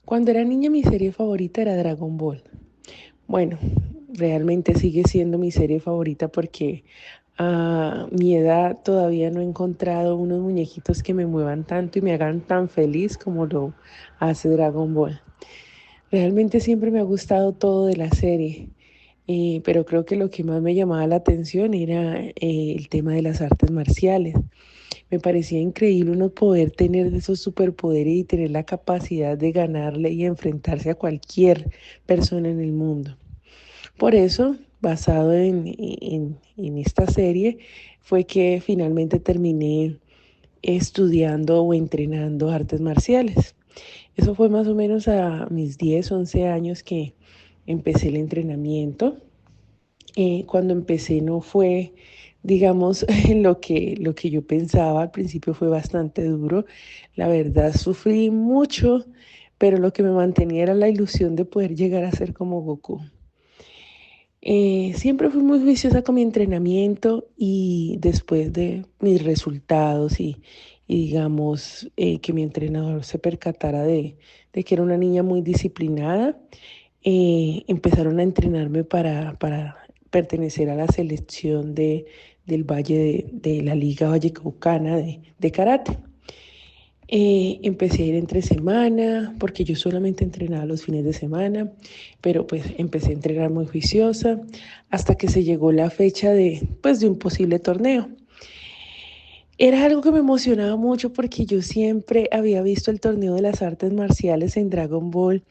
Cuando era niña mi serie favorita era Dragon Ball. Bueno, realmente sigue siendo mi serie favorita porque a mi edad todavía no he encontrado unos muñequitos que me muevan tanto y me hagan tan feliz como lo hace Dragon Ball. Realmente siempre me ha gustado todo de la serie, pero creo que lo que más me llamaba la atención era el tema de las artes marciales. Me parecía increíble uno poder tener esos superpoderes y tener la capacidad de ganarle y enfrentarse a cualquier persona en el mundo. Por eso, basado en esta serie, fue que finalmente terminé estudiando o entrenando artes marciales. Eso fue más o menos a mis 10 11 años que empecé el entrenamiento. Cuando empecé no fue, digamos, lo que yo pensaba. Al principio fue bastante duro. La verdad, sufrí mucho, pero lo que me mantenía era la ilusión de poder llegar a ser como Goku. Siempre fui muy juiciosa con mi entrenamiento y después de mis resultados y digamos que mi entrenador se percatara de que era una niña muy disciplinada, empezaron a entrenarme para pertenecer a la selección del Valle de la Liga Vallecaucana de karate. Empecé a ir entre semana, porque yo solamente entrenaba los fines de semana, pero pues empecé a entrenar muy juiciosa hasta que se llegó la fecha de un posible torneo. Era algo que me emocionaba mucho porque yo siempre había visto el torneo de las artes marciales en Dragon Ball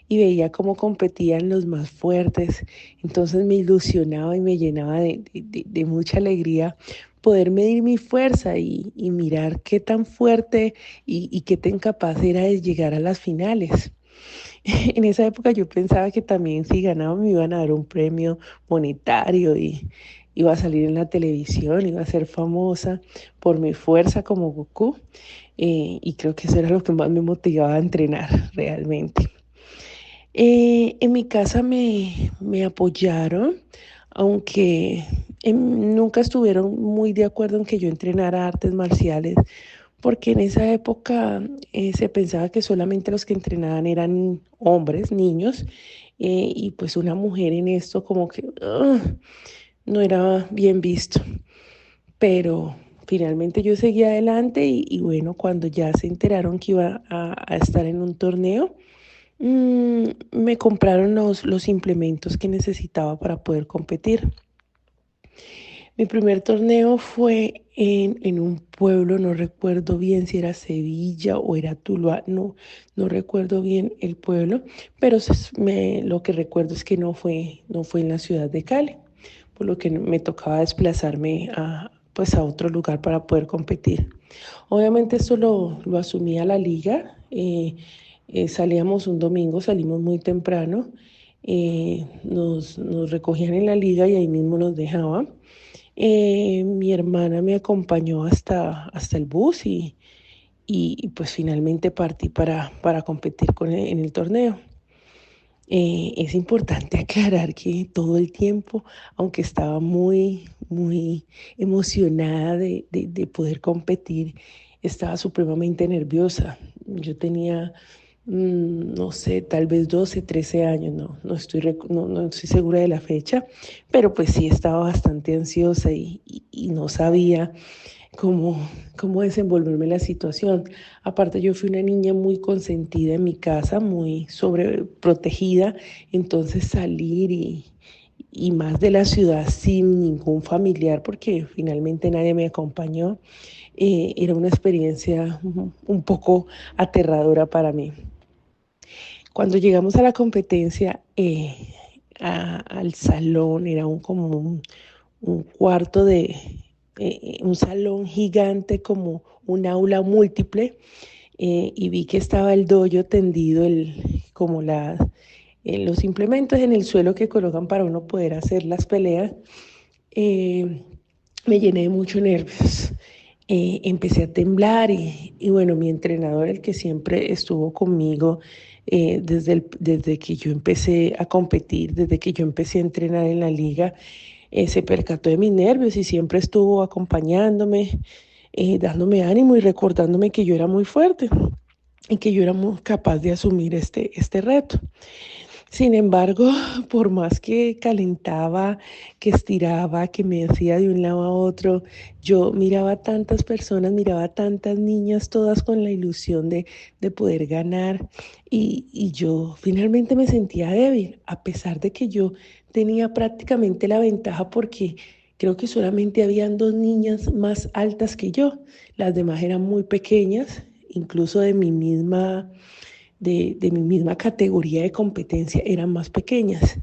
y veía cómo competían los más fuertes. Entonces me ilusionaba y me llenaba de mucha alegría poder medir mi fuerza y mirar qué tan fuerte y qué tan capaz era de llegar a las finales. En esa época yo pensaba que también si ganaba me iban a dar un premio monetario y iba a salir en la televisión, iba a ser famosa por mi fuerza como Goku. Y creo que eso era lo que más me motivaba a entrenar realmente. En mi casa me apoyaron, aunque nunca estuvieron muy de acuerdo en que yo entrenara artes marciales, porque en esa época se pensaba que solamente los que entrenaban eran hombres, niños, y pues una mujer en esto como que no era bien visto. Pero finalmente yo seguí adelante y bueno, cuando ya se enteraron que iba a estar en un torneo, me compraron los implementos que necesitaba para poder competir. Mi primer torneo fue en un pueblo, no recuerdo bien si era Sevilla o era Tuluá, no recuerdo bien el pueblo, pero lo que recuerdo es que no fue en la ciudad de Cali, por lo que me tocaba desplazarme pues a otro lugar para poder competir. Obviamente esto lo asumía la liga, salíamos un domingo, salimos muy temprano, nos recogían en la liga y ahí mismo nos dejaban. Mi hermana me acompañó hasta el bus y pues finalmente partí para competir en el torneo. Es importante aclarar que todo el tiempo, aunque estaba muy emocionada de poder competir, estaba supremamente nerviosa. Yo tenía, no sé, tal vez 12 13 años, no estoy segura de la fecha, pero pues sí estaba bastante ansiosa y no sabía cómo, cómo desenvolverme en la situación. Aparte, yo fui una niña muy consentida en mi casa, muy sobreprotegida, entonces salir y más de la ciudad sin ningún familiar, porque finalmente nadie me acompañó, era una experiencia un poco aterradora para mí. Cuando llegamos a la competencia, al salón, era un cuarto un salón gigante como un aula múltiple, y vi que estaba el dojo tendido, los implementos en el suelo que colocan para uno poder hacer las peleas. eh, Me llené de muchos nervios. Empecé a temblar y bueno, mi entrenador, el que siempre estuvo conmigo desde que yo empecé a competir, desde que yo empecé a entrenar en la liga, se percató de mis nervios y siempre estuvo acompañándome, dándome ánimo y recordándome que yo era muy fuerte. y que yo era muy capaz de asumir este reto. Sin embargo, por más que calentaba, que estiraba, que me hacía de un lado a otro, yo miraba tantas personas, miraba tantas niñas, todas con la ilusión de poder ganar, y yo finalmente me sentía débil, a pesar de que yo tenía prácticamente la ventaja porque creo que solamente habían dos niñas más altas que yo, las demás eran muy pequeñas, incluso de mi misma categoría de competencia eran más pequeñas.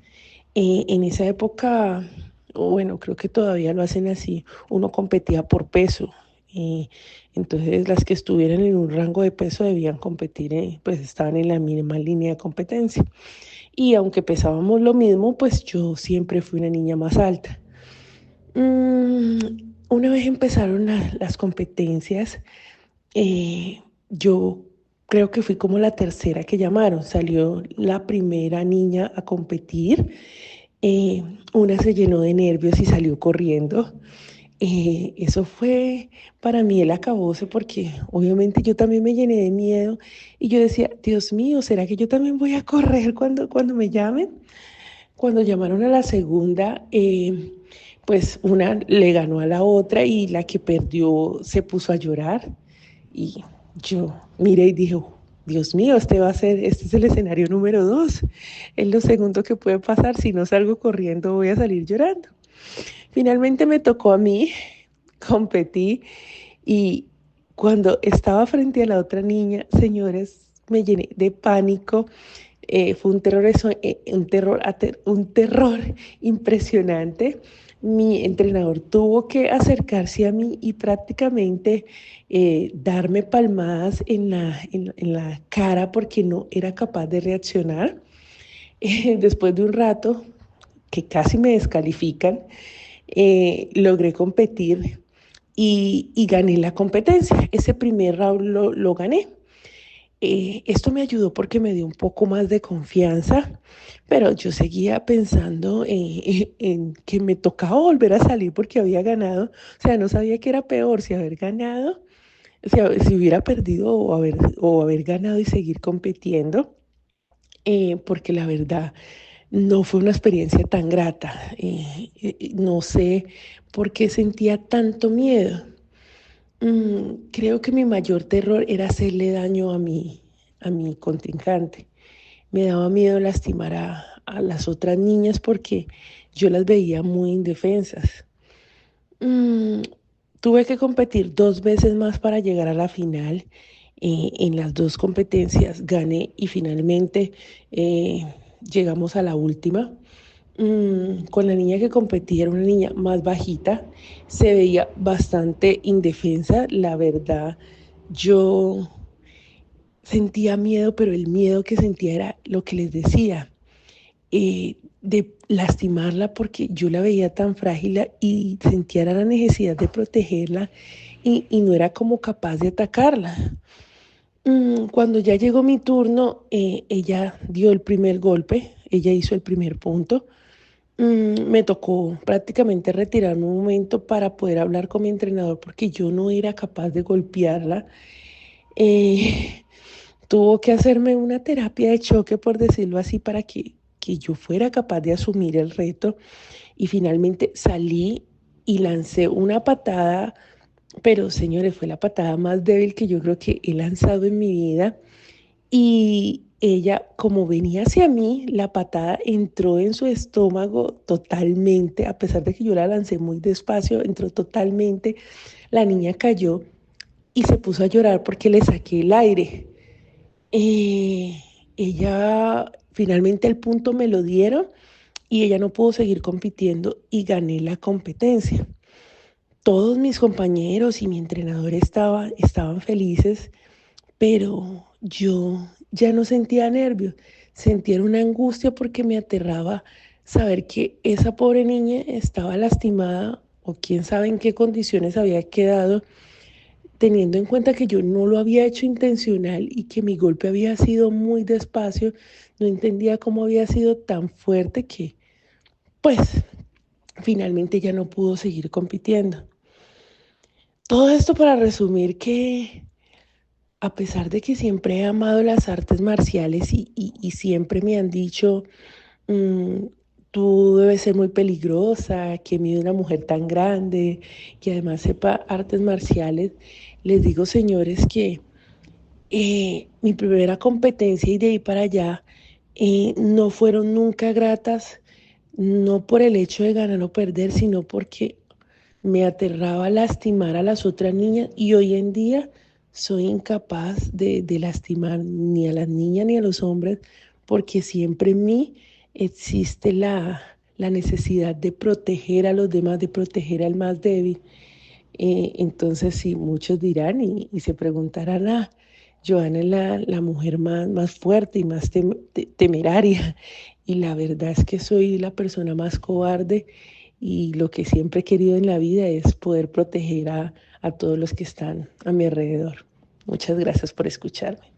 En esa época, bueno, creo que todavía lo hacen así, uno competía por peso. eh, entonces las que estuvieran en un rango de peso debían competir, pues estaban en la misma línea de competencia. Y aunque pesábamos lo mismo, pues yo siempre fui una niña más alta. Mm, una vez empezaron las competencias, yo creo que fui como la tercera que llamaron. Salió la primera niña a competir. eh, una se llenó de nervios y salió corriendo. Eso fue para mí el acabose porque obviamente yo también me llené de miedo y yo decía, Dios mío, ¿será que yo también voy a correr cuando me llamen? Cuando llamaron a la segunda, pues una le ganó a la otra y la que perdió se puso a llorar. Y yo miré y dije, Dios mío, este es el escenario número 2. Es lo segundo que puede pasar. Si no salgo corriendo, voy a salir llorando. Finalmente me tocó a mí, competí y cuando estaba frente a la otra niña, señores, me llené de pánico. Fue un terror impresionante. Mi entrenador tuvo que acercarse a mí y prácticamente darme palmadas en la cara porque no era capaz de reaccionar. Después de un rato, que casi me descalifican, logré competir y gané la competencia. Ese primer round lo gané. Esto me ayudó porque me dio un poco más de confianza, pero yo seguía pensando en que me tocaba volver a salir porque había ganado. O sea, no sabía qué era peor, si haber ganado, si hubiera perdido o haber ganado y seguir compitiendo, porque la verdad no fue una experiencia tan grata. No sé por qué sentía tanto miedo. Creo que mi mayor terror era hacerle daño a mi contrincante. Me daba miedo lastimar a las otras niñas porque yo las veía muy indefensas. Mm, tuve que competir dos veces más para llegar a la final. En las dos competencias gané y finalmente llegamos a la última. Con la niña que competía, era una niña más bajita, se veía bastante indefensa, la verdad. Yo sentía miedo, pero el miedo que sentía era lo que les decía, de lastimarla porque yo la veía tan frágil y sentía la necesidad de protegerla y no era como capaz de atacarla. Cuando ya llegó mi turno, ella dio el primer golpe, ella hizo el primer punto. Me tocó prácticamente retirarme un momento para poder hablar con mi entrenador porque yo no era capaz de golpearla. Eh, tuvo que hacerme una terapia de choque, por decirlo así, para que yo fuera capaz de asumir el reto. Y finalmente salí y lancé una patada, pero señores, fue la patada más débil que yo creo que he lanzado en mi vida. Y ella, como venía hacia mí, la patada entró en su estómago totalmente, a pesar de que yo la lancé muy despacio, entró totalmente. La niña cayó y se puso a llorar porque le saqué el aire. Eh, ella, finalmente el punto me lo dieron y ella no pudo seguir compitiendo y gané la competencia. Todos mis compañeros y mi entrenador estaban felices, pero yo ya no sentía nervios, sentía una angustia porque me aterraba saber que esa pobre niña estaba lastimada o quién sabe en qué condiciones había quedado, teniendo en cuenta que yo no lo había hecho intencional y que mi golpe había sido muy despacio. No entendía cómo había sido tan fuerte que, pues, finalmente ya no pudo seguir compitiendo. Todo esto para resumir que A pesar de que siempre he amado las artes marciales y siempre me han dicho, mm, tú debes ser muy peligrosa, que mide una mujer tan grande, que además sepa artes marciales, les digo, señores, que mi primera competencia y de ahí para allá no fueron nunca gratas, no por el hecho de ganar o perder, sino porque me aterraba lastimar a las otras niñas y hoy en día soy incapaz de lastimar ni a las niñas ni a los hombres porque siempre en mí existe la necesidad de proteger a los demás, de proteger al más débil. Entonces, sí, muchos dirán y se preguntarán, Joana es la mujer más fuerte y más temeraria. Y la verdad es que soy la persona más cobarde y lo que siempre he querido en la vida es poder proteger a todos los que están a mi alrededor. Muchas gracias por escucharme.